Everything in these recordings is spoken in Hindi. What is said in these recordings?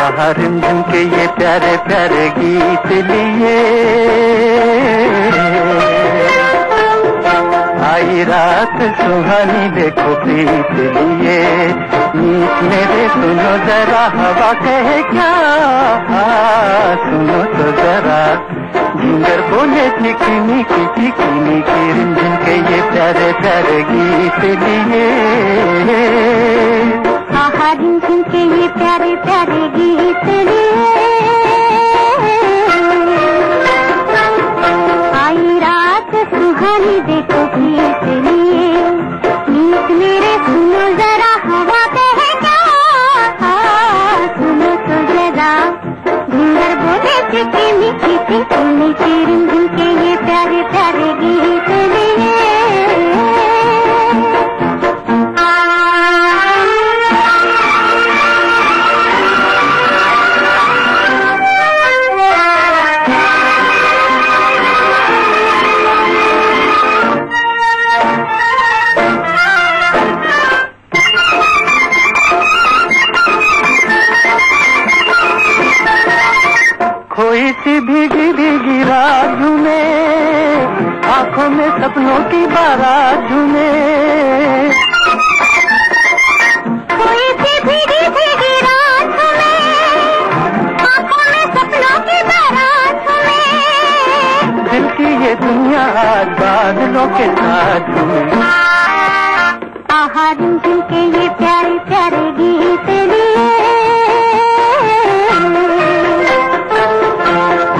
रिमझिम के ये प्यारे प्यारे गीत लिए आई रात सुहानी देखो प्रीत लिए। मीत मेरे सुनो जरा हवा कहे क्या, सुनो तो जरा झिंगर बोले चिकनी की रिमझिम के ये प्यारे प्यारे गीत लिए। रिमझिम के ये प्यारे प्यारे गीत लिए आई रात सुहानी देखो गीत लिए। मीत मेरे सुनो जरा हवा कहे क्या, सुनो तो जरा झिंगर बोले चिकनी की रिमझिम के ये प्यारे प्यारे गीत लिए। खोई सी भीगी भीगी रात झूमे, आंखों में सपनों की बारात झूमे। खोई सी भीगी भीगी रात झूमे, आंखों में सपनों की बारात झूमे। दिल की ये दुनिया आज बादलों के साथ झूमे। रिमझिम के ये प्यारे प्यारे गीत लिए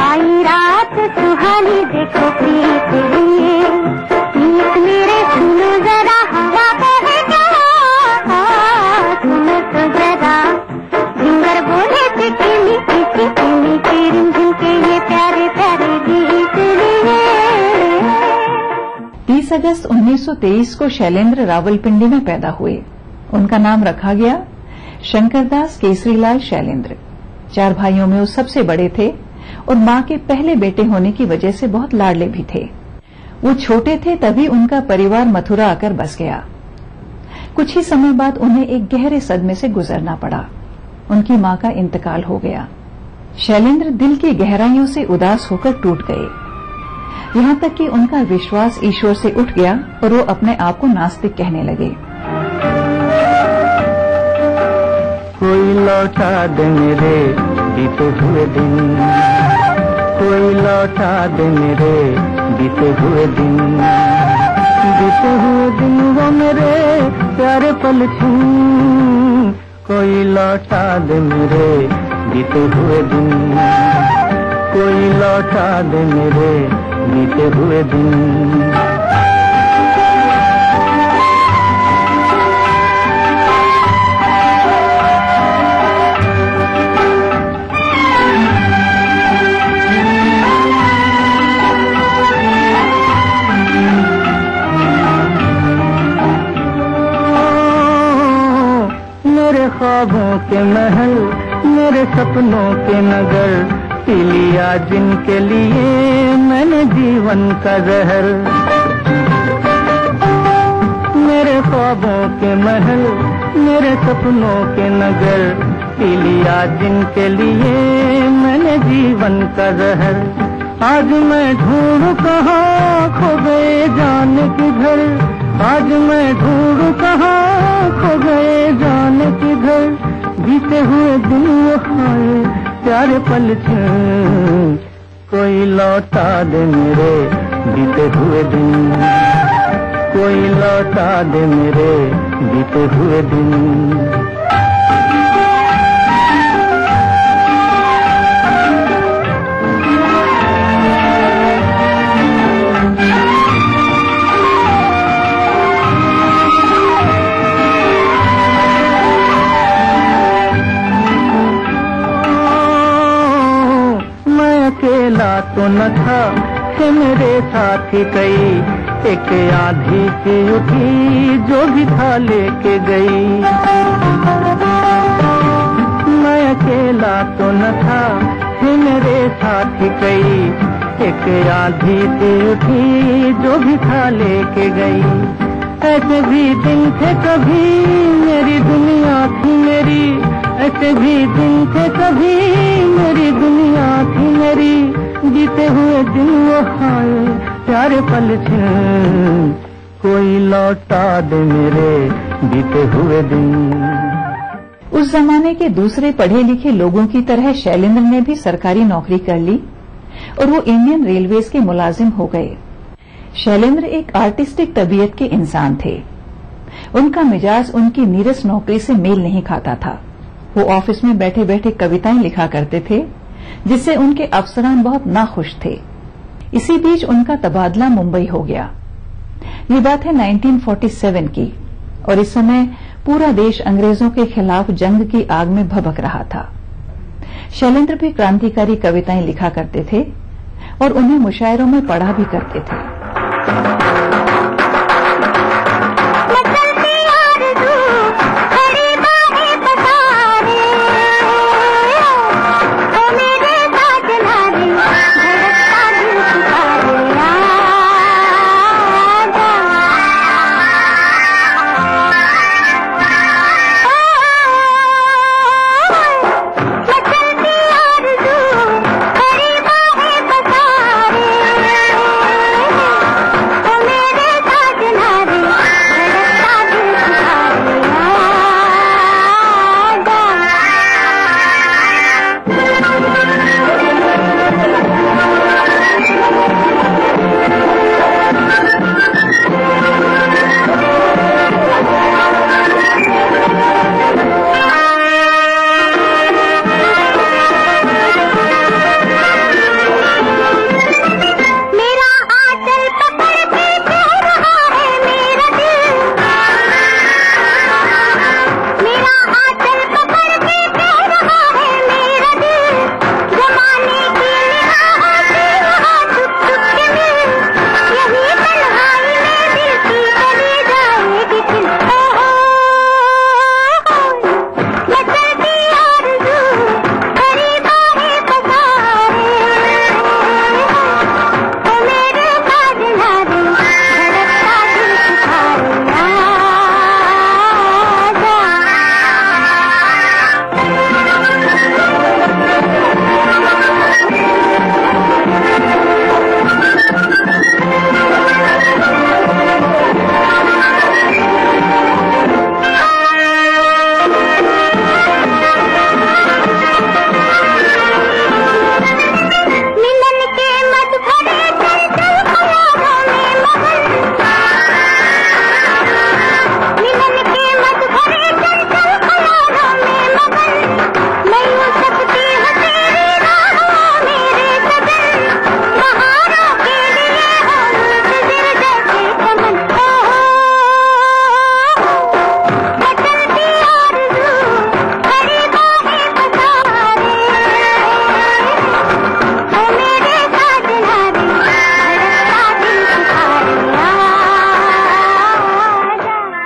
आई रात सुहानी देखो प्रीत लिए। मीत मेरे सुनो जरा हवा कहे क्या, सुनो तो जरा झिंगर बोले चिकनी की रिमझिम के ये प्यारे प्यारे गीत लिए। 30 अगस्त 1923 को शैलेंद्र रावलपिंडी में पैदा हुए। उनका नाम रखा गया शंकरदास केसरीलाल शैलेंद्र। 4 भाइयों में वो सबसे बड़े थे और मां के पहले बेटे होने की वजह से बहुत लाडले भी थे। वो छोटे थे तभी उनका परिवार मथुरा आकर बस गया। कुछ ही समय बाद उन्हें एक गहरे सदमे से गुजरना पड़ा। उनकी मां का इंतकाल हो गया। शैलेंद्र दिल की गहराइयों से उदास होकर टूट गए। यहां तक कि उनका विश्वास ईश्वर से उठ गया और वो अपने आप को नास्तिक कहने लगे। कोई लौटा दे मेरे बीते हुए दिन, कोई लौटा दे मेरे बीते हुए दिन, बीते हुए दिन वो मेरे प्यारे पल छूं। कोई लौटा दे मेरे बीते हुए दिन, कोई लौटा दे मेरे बीते हुए दिन। मेरे ख्वाबों के महल, मेरे सपनों के नगर, पी लिया जिनके लिए मैंने जीवन का जहर। मेरे ख्वाबों के महल, मेरे सपनों के नगर, पी लिया जिनके लिए मैंने जीवन का जहर। आज मैं ढूंढूं कहाँ खो गए जाने किधर, आज मैं ढूंढूं कहाँ खो गए जाने किधर। बीते हुए दिन वो खाए प्यारे पल छूं। कोई लौटा दे मेरे बीते हुए दिन, कोई लौटा दे मेरे बीते हुए दिन। तो न था कि मेरे साथी कई, एक आंधी सी उठी जो भी था लेके गई। मैं अकेला तो न था कि मेरे साथी कई, एक आंधी सी उठी जो भी था लेके गई। ऐसे भी दिन थे कभी मेरी दुनिया थी मेरी, ऐसे ऐसे भी दिन थे कभी, मेरी दुनिया थी मेरी, जीते हुए दिन वो हाय प्यारे पल छिन, कोई लौटा दे मेरे बीते हुए दिन। उस जमाने के दूसरे पढ़े लिखे लोगों की तरह शैलेंद्र ने भी सरकारी नौकरी कर ली और वो इंडियन रेलवेज के मुलाजिम हो गए। शैलेंद्र एक आर्टिस्टिक तबीयत के इंसान थे। उनका मिजाज उनकी नीरस नौकरी से मेल नहीं खाता था। वो ऑफिस में बैठे बैठे कविताएं लिखा करते थे, जिससे उनके अफसरान बहुत नाखुश थे। इसी बीच उनका तबादला मुंबई हो गया। ये बात है 1947 की और इस समय पूरा देश अंग्रेजों के खिलाफ जंग की आग में भभक रहा था। शैलेंद्र भी क्रांतिकारी कविताएं लिखा करते थे और उन्हें मुशायरों में पढ़ा भी करते थे।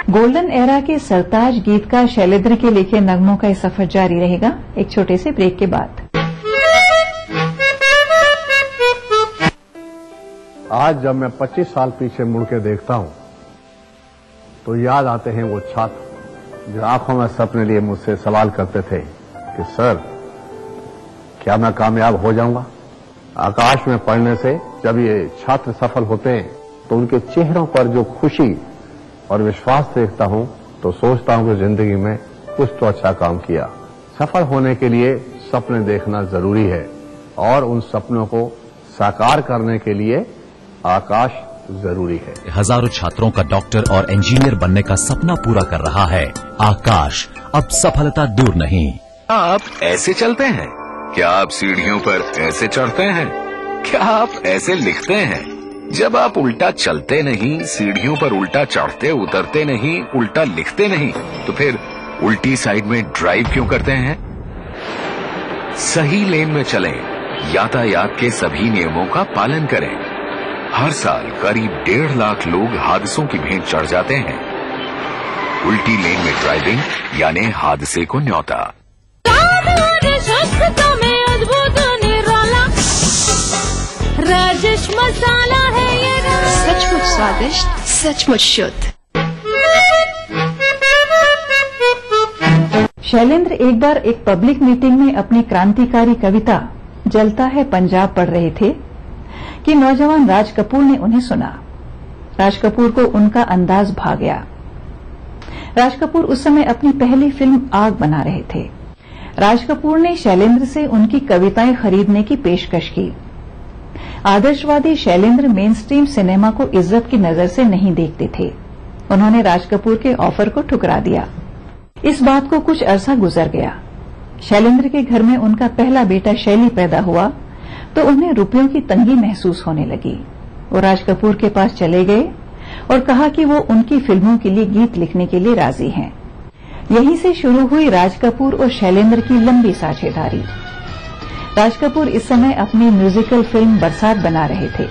गोल्डन एरा के सरताज गीत का शैलेंद्र के लिखे नगमों का यह सफर जारी रहेगा एक छोटे से ब्रेक के बाद। आज जब मैं 25 साल पीछे मुड़ के देखता हूं तो याद आते हैं वो छात्र जो आंखों में सपने लिए मुझसे सवाल करते थे कि सर क्या मैं कामयाब हो जाऊंगा। आकाश में पढ़ने से जब ये छात्र सफल होते हैं तो उनके चेहरों पर जो खुशी और विश्वास देखता हूं तो सोचता हूं कि जिंदगी में कुछ तो अच्छा काम किया। सफल होने के लिए सपने देखना जरूरी है और उन सपनों को साकार करने के लिए आकाश जरूरी है। हजारों छात्रों का डॉक्टर और इंजीनियर बनने का सपना पूरा कर रहा है आकाश। अब सफलता दूर नहीं। आप ऐसे चलते हैं? क्या आप सीढ़ियों पर ऐसे चढ़ते हैं? क्या आप ऐसे लिखते हैं? जब आप उल्टा चलते नहीं, सीढ़ियों पर उल्टा चढ़ते उतरते नहीं, उल्टा लिखते नहीं, तो फिर उल्टी साइड में ड्राइव क्यों करते हैं? सही लेन में चलें, यातायात के सभी नियमों का पालन करें। हर साल करीब 1.5 लाख लोग हादसों की भेंट चढ़ जाते हैं। उल्टी लेन में ड्राइविंग यानी हादसे को न्योता। राजेश मसाला है ये, सचमुच स्वादिष्ट, सचमुच शुद्ध। शैलेंद्र एक बार एक पब्लिक मीटिंग में अपनी क्रांतिकारी कविता जलता है पंजाब पढ़ रहे थे कि नौजवान राज कपूर ने उन्हें सुना। राज कपूर को उनका अंदाज भा गया। राज कपूर उस समय अपनी पहली फिल्म आग बना रहे थे। राज कपूर ने शैलेंद्र से उनकी कविताएं खरीदने की पेशकश की। आदर्शवादी शैलेंद्र मेन स्ट्रीम सिनेमा को इज्जत की नजर से नहीं देखते थे। उन्होंने राज कपूर के ऑफर को ठुकरा दिया। इस बात को कुछ अरसा गुजर गया। शैलेंद्र के घर में उनका पहला बेटा शैली पैदा हुआ तो उन्हें रुपयों की तंगी महसूस होने लगी। वो राज कपूर के पास चले गए और कहा कि वो उनकी फिल्मों के लिए गीत लिखने के लिए राजी हैं। यहीं से शुरू हुई राज कपूर और शैलेंद्र की लंबी साझेदारी। राज कपूर इस समय अपनी म्यूजिकल फिल्म बरसात बना रहे थे।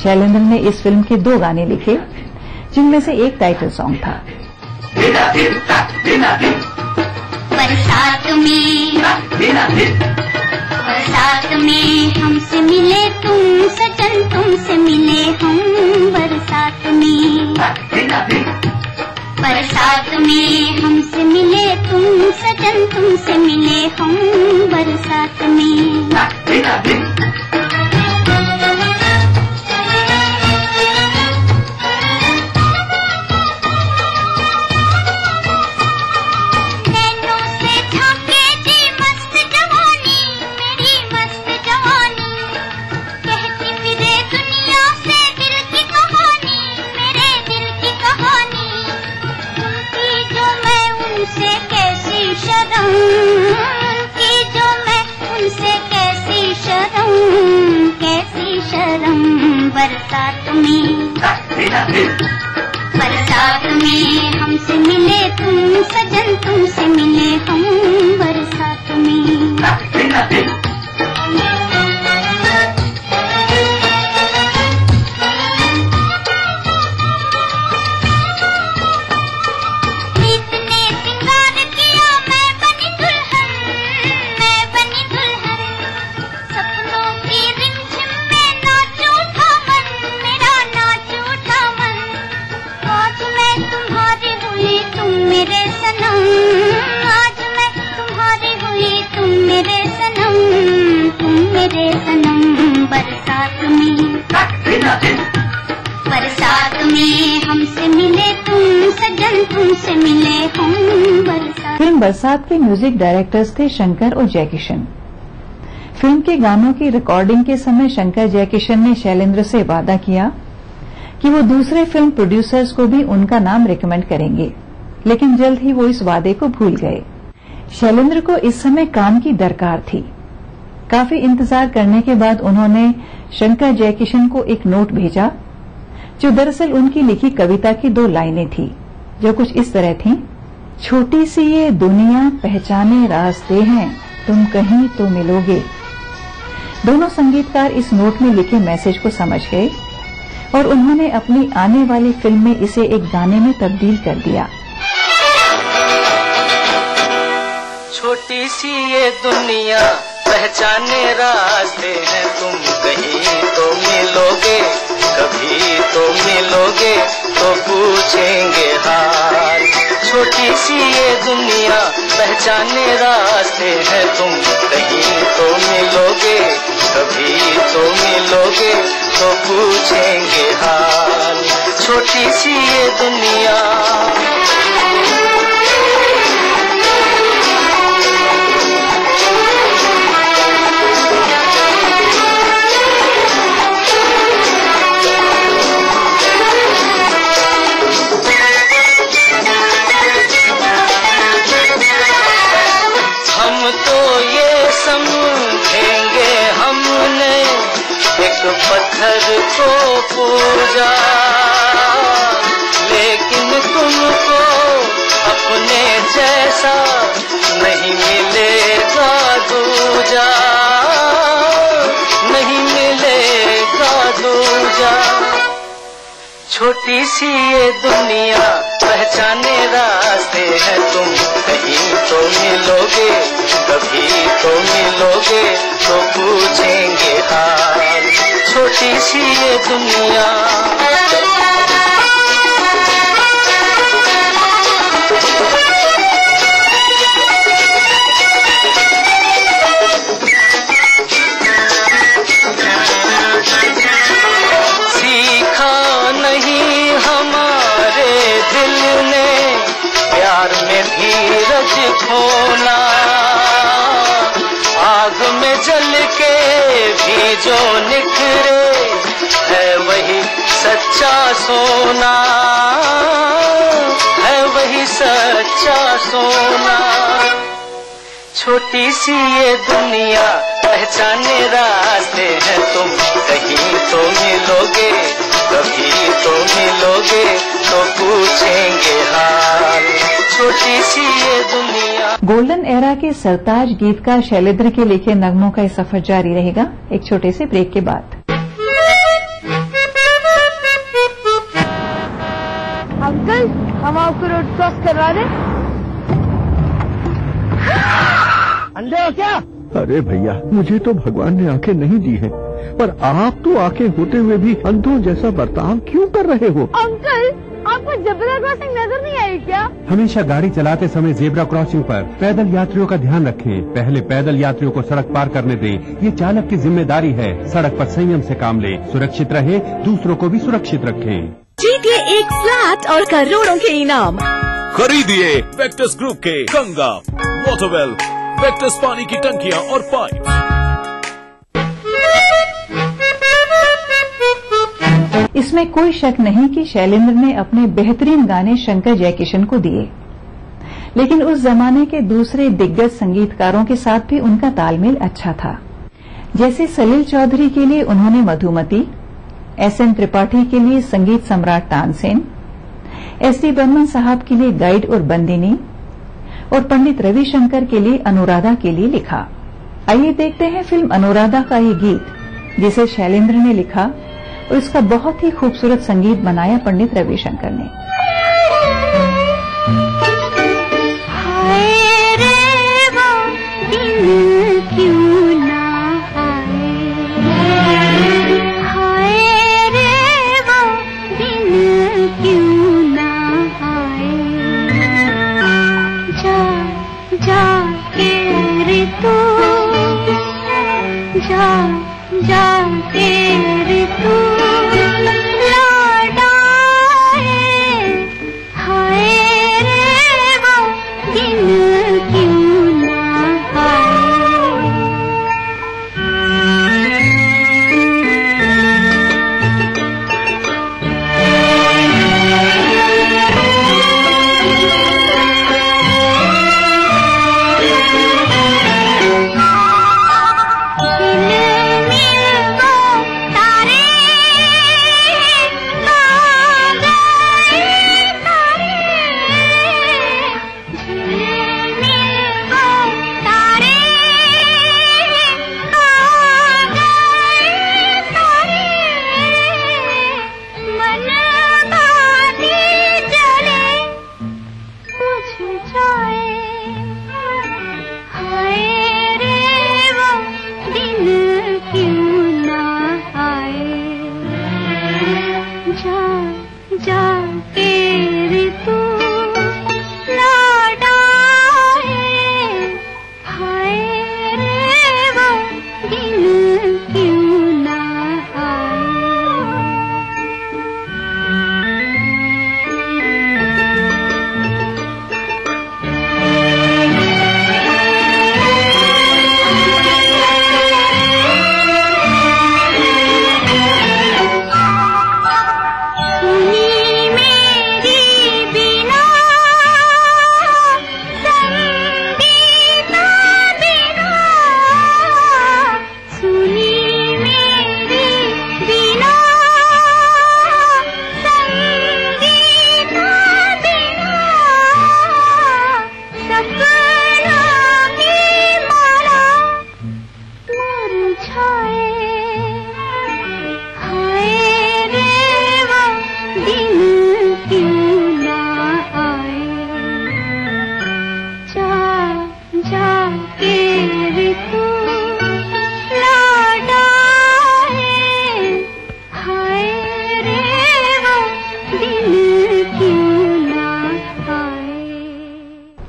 शैलेंद्र ने इस फिल्म के 2 गाने लिखे, जिनमें से एक टाइटल सॉन्ग था। बरसात में हमसे मिले तुम सजन, तुमसे मिले हम बरसात में। बरसात में हमसे मिले तुम सजन, तुमसे मिले हम बरसात में। बरसात में हमसे मिले तुम सजन, तुमसे मिले हम बरसात में। बरसात में हमसे मिले तुम सजन, तुमसे मिले हम बरसात। फिल्म बरसात के म्यूजिक डायरेक्टर्स थे शंकर और जयकिशन। फिल्म के गानों की रिकॉर्डिंग के समय शंकर जयकिशन ने शैलेंद्र से वादा किया कि वो दूसरे फिल्म प्रोड्यूसर्स को भी उनका नाम रिकमेंड करेंगे, लेकिन जल्द ही वो इस वादे को भूल गए। शैलेंद्र को इस समय काम की दरकार थी। काफी इंतजार करने के बाद उन्होंने शंकर जयकिशन को एक नोट भेजा, जो दरअसल उनकी लिखी कविता की 2 लाइनें थी, जो कुछ इस तरह थीं। छोटी सी ये दुनिया पहचाने रास्ते हैं, तुम कहीं तो मिलोगे। दोनों संगीतकार इस नोट में लिखे मैसेज को समझ गए और उन्होंने अपनी आने वाली फिल्म में इसे एक गाने में तब्दील कर दिया। छोटी सी ये दुनिया पहचाने रास्ते हैं, तुम कहीं तो मिलोगे, कभी तो मिलोगे तो पूछेंगे हाल। छोटी सी ये दुनिया पहचाने रास्ते हैं, तुम कहीं तो मिलोगे, कभी तो मिलोगे तो पूछेंगे हाल। छोटी सी ये दुनिया। समझेंगे हमने एक पत्थर को पूजा, लेकिन तुमको अपने जैसा नहीं मिलेगा दूजा, नहीं मिलेगा दूजा। छोटी सी ये दुनिया पहचाने रास्ते हैं, तुम कहीं तो मिलोगे, कभी तो मिलोगे तो पूछेंगे हाल। छोटी सी ये दुनिया। में जो निखरे है वही सच्चा सोना, है वही सच्चा सोना। छोटी सी ये दुनिया पहचाने रास्ते हैं तुम, कहीं तो मिलोगे, कभी तो मिलोगे, तो पूछेंगे हाल। छोटी सी ये दुनिया। गोल्डन एरा के सरताज गीतकार शैलेंद्र के लिखे नगमों का ये सफर जारी रहेगा एक छोटे से ब्रेक के बाद। अंकल, हम आपको रोड क्रॉस करवा दें? अंधे हो क्या? अरे भैया, मुझे तो भगवान ने आंखें नहीं दी हैं, पर आप तो आंखें होते हुए भी अंधों जैसा बर्ताव क्यों कर रहे हो? अंकल, आपको जेब्रा क्रॉसिंग नजर नहीं आई क्या? हमेशा गाड़ी चलाते समय जेब्रा क्रॉसिंग पर पैदल यात्रियों का ध्यान रखें। पहले पैदल यात्रियों को सड़क पार करने दें, ये चालक की जिम्मेदारी है। सड़क पर संयम से काम लें, सुरक्षित रहे, दूसरों को भी सुरक्षित रखें। जीतिए एक फ्लैट और करोड़ों के इनाम। खरीदिए वेक्टर्स ग्रुप के गंगा, वाटरवेल, वेक्टर्स पानी की टंकियां और पाइप। इसमें कोई शक नहीं कि शैलेंद्र ने अपने बेहतरीन गाने शंकर जयकिशन को दिए, लेकिन उस जमाने के दूसरे दिग्गज संगीतकारों के साथ भी उनका तालमेल अच्छा था। जैसे सलील चौधरी के लिए उन्होंने मधुमती, एसएन त्रिपाठी के लिए संगीत सम्राट तानसेन, एसडी बर्मन साहब के लिए गाइड और बंदिनी, और पंडित रविशंकर के लिए अनुराधा के लिए लिखा। आइए देखते हैं फिल्म अनुराधा का ये गीत जिसे शैलेंद्र ने लिखा और इसका बहुत ही खूबसूरत संगीत बनाया पंडित रविशंकर ने। हाय रे वो दिन क्यों ना आए, हाय रे वो दिन क्यों ना आए, जा जा के रे तू, जा जा के रे तू लौट आए, हाय रे वो दिन क्यों ना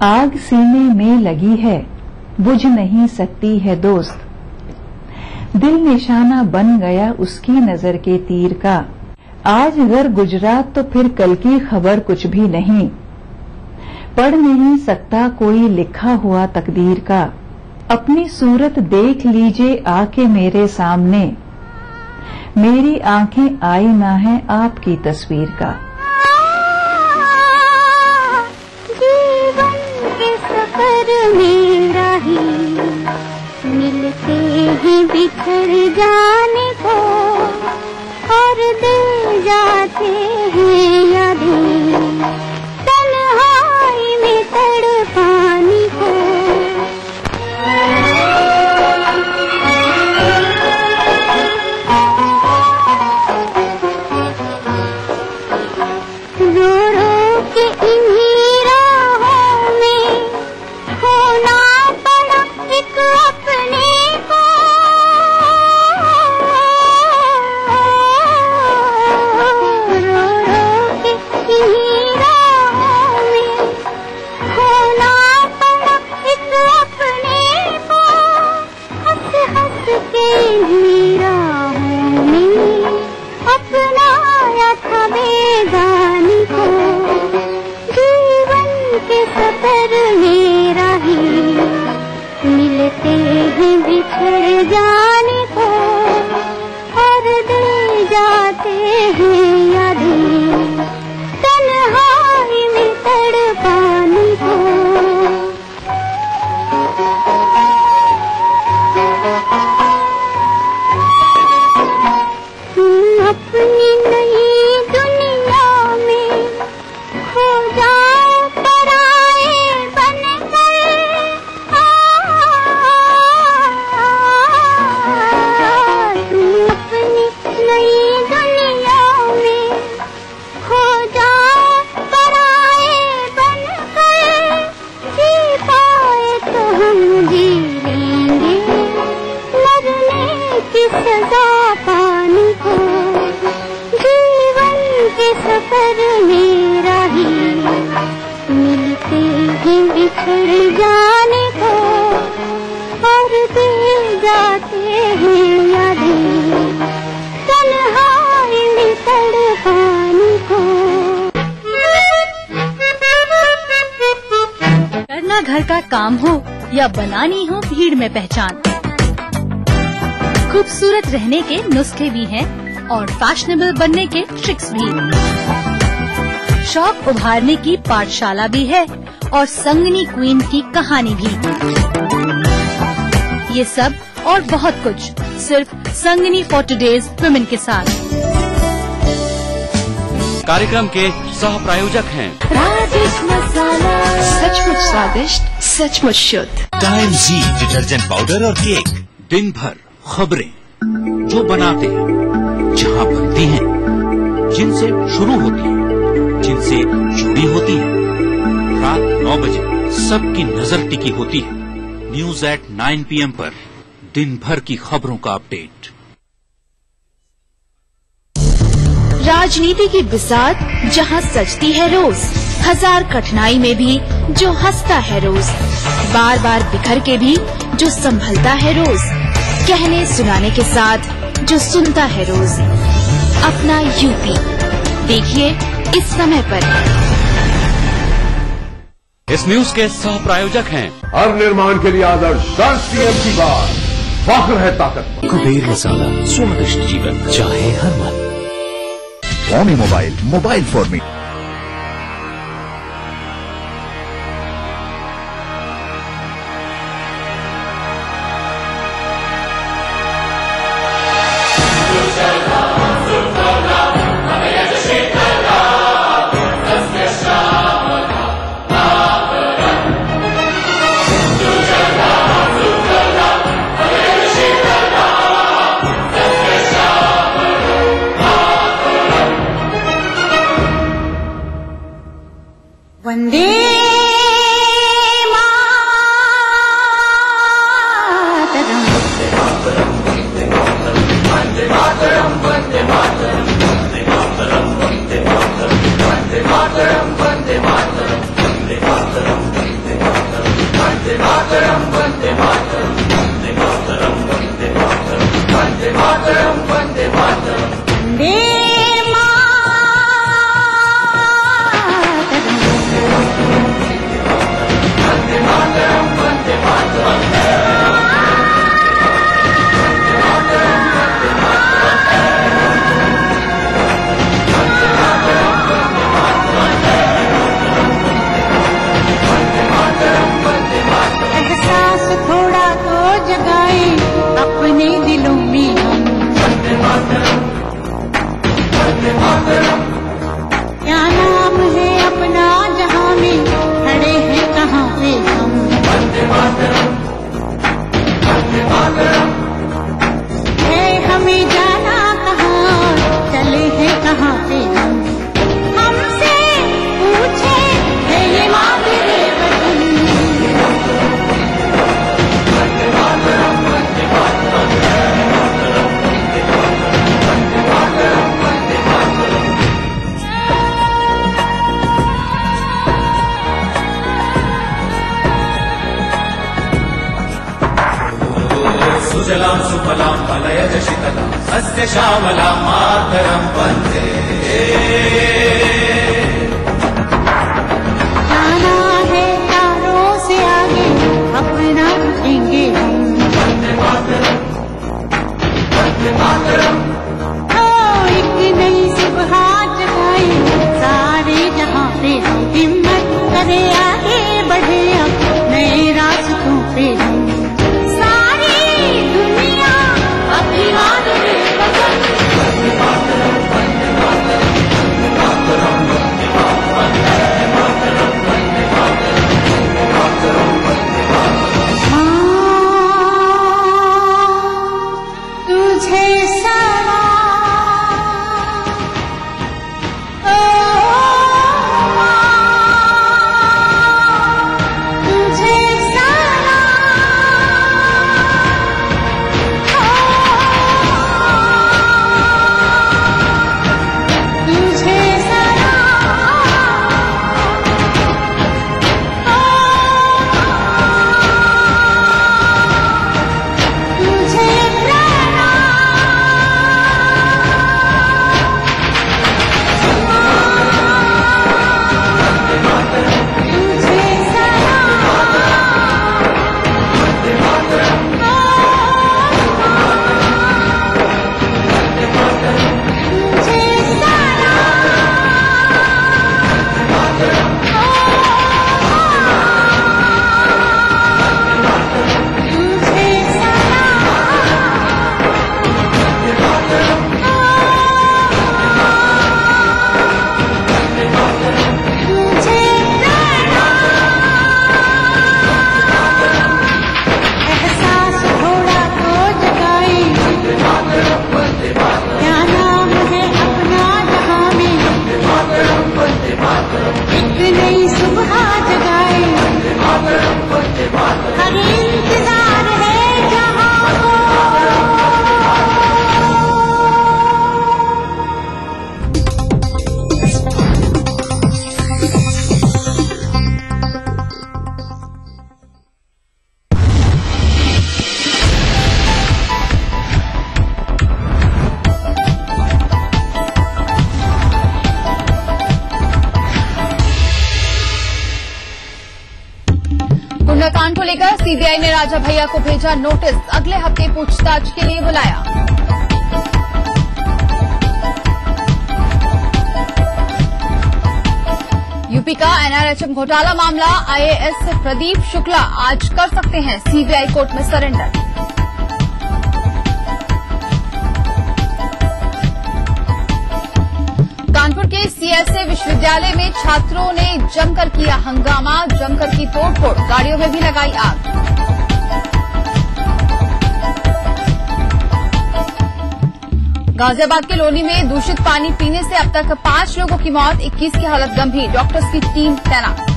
आग सीने में लगी है, बुझ नहीं सकती है दोस्त, दिल निशाना बन गया उसकी नजर के तीर का। आज अगर गुजरात तो फिर कल की खबर कुछ भी नहीं, पढ़ नहीं सकता कोई लिखा हुआ तकदीर का। अपनी सूरत देख लीजिए आके मेरे सामने, मेरी आंखें आईना है आपकी तस्वीर का। जीवन के सफर में राही मिलते हैं बिखर जाने को, और दिल जाते हैं यादें तन्हाई में तड़पाने को। रो रो के इन्हीं राहों में खोना पड़ा एक अपने को। रो रो के इन्हीं राहों में खोना पड़ा एक अपने को। हंस हंस के इन्हीं राहों में अपनाया था बेगानी को। जीवन के सफर में राही मिलते हैं बिछड़ जाने को, और दिल जाते हैं यादें तन्हाई में तड़पाने को। अपनी नई दुनिया में खो जाओ पराए बनकर। तुम अपनी नई दुनिया में खो जाओ पराए बनकर। जी पाए तो हम जी लेंगे मरने की सजा पाने को। जीवन के सफर में राही मिलते हैं बिछड़ जाने को, और दिल जाते हैं यादें तन्हाई में तड़पाने को। करना घर का काम हो या बनानी हो भीड़ में पहचान, खूबसूरत रहने के नुस्खे भी हैं और फैशनेबल बनने के ट्रिक्स भी। शौक उभारने की पाठशाला भी है और संगनी क्वीन की कहानी भी। ये सब और बहुत कुछ सिर्फ संगनी फॉर टुडेज वुमेन के साथ। कार्यक्रम के सह प्रायोजक हैं राजेश मसाला, सचमुच स्वादिष्ट, सचमुच शुद्ध। टाइम जी डिटर्जेंट पाउडर और केक। दिन भर खबरें जो बनाते हैं, जहां बनती हैं, जिनसे शुरू होती है, जिनसे जुड़ी होती है। रात 9 बजे सबकी नजर टिकी होती है न्यूज एट 9 PM पर। दिन भर की खबरों का अपडेट। राजनीति की बिसात जहां सजती है रोज, हजार कठिनाई में भी जो हंसता है रोज, बार बार बिखर के भी जो संभलता है रोज, कहने सुनाने के साथ जो सुनता है रोज। अपना यूपी देखिए इस समय पर। इस न्यूज के सह प्रायोजक हैं हर निर्माण के लिए आदर्श सीएम की बात, फख्र है ताकत। कुबेर मसाला, स्वादिष्ट जीवन चाहे हर मन। Xiaomi mobile for me. अपने दिलों में हम। क्या नाम है अपना जहां में, खड़े हैं कहाँ पे हम। है हमें जाना कहाँ, चले हैं कहाँ पे हम। हमसे पूछे है ये मादरे वतन। सुजलां सुफलां मलयज शीतलां सस्य श्यामलां मातरं वन्दे। जाना है तारों से आगे, अपना रुकेंगे हम। एक नई सुबह जगाई, सारे जहां पे हम। हिम्मत करे आगे बढ़े अब, नए रास्तों पे हम। कांड को लेकर सीबीआई ने राजा भैया को भेजा नोटिस, अगले हफ्ते पूछताछ के लिए बुलाया। यूपी का एनआरएचएम घोटाला मामला, आईएएस प्रदीप शुक्ला आज कर सकते हैं सीबीआई कोर्ट में सरेंडर। कानपुर के सीएसए विश्वविद्यालय में छात्रों ने जमकर किया हंगामा, जमकर की तोड़फोड़, गाड़ियों में भी लगाई आग। गाजियाबाद के लोनी में दूषित पानी पीने से अब तक 5 लोगों की मौत, 21 की हालत गंभीर, डॉक्टर्स की टीम तैनात।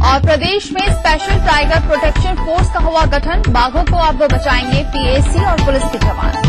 और प्रदेश में स्पेशल टाइगर प्रोटेक्शन फोर्स का हुआ गठन, बाघों को अब बचाएंगे पीएसी और पुलिस के जवान।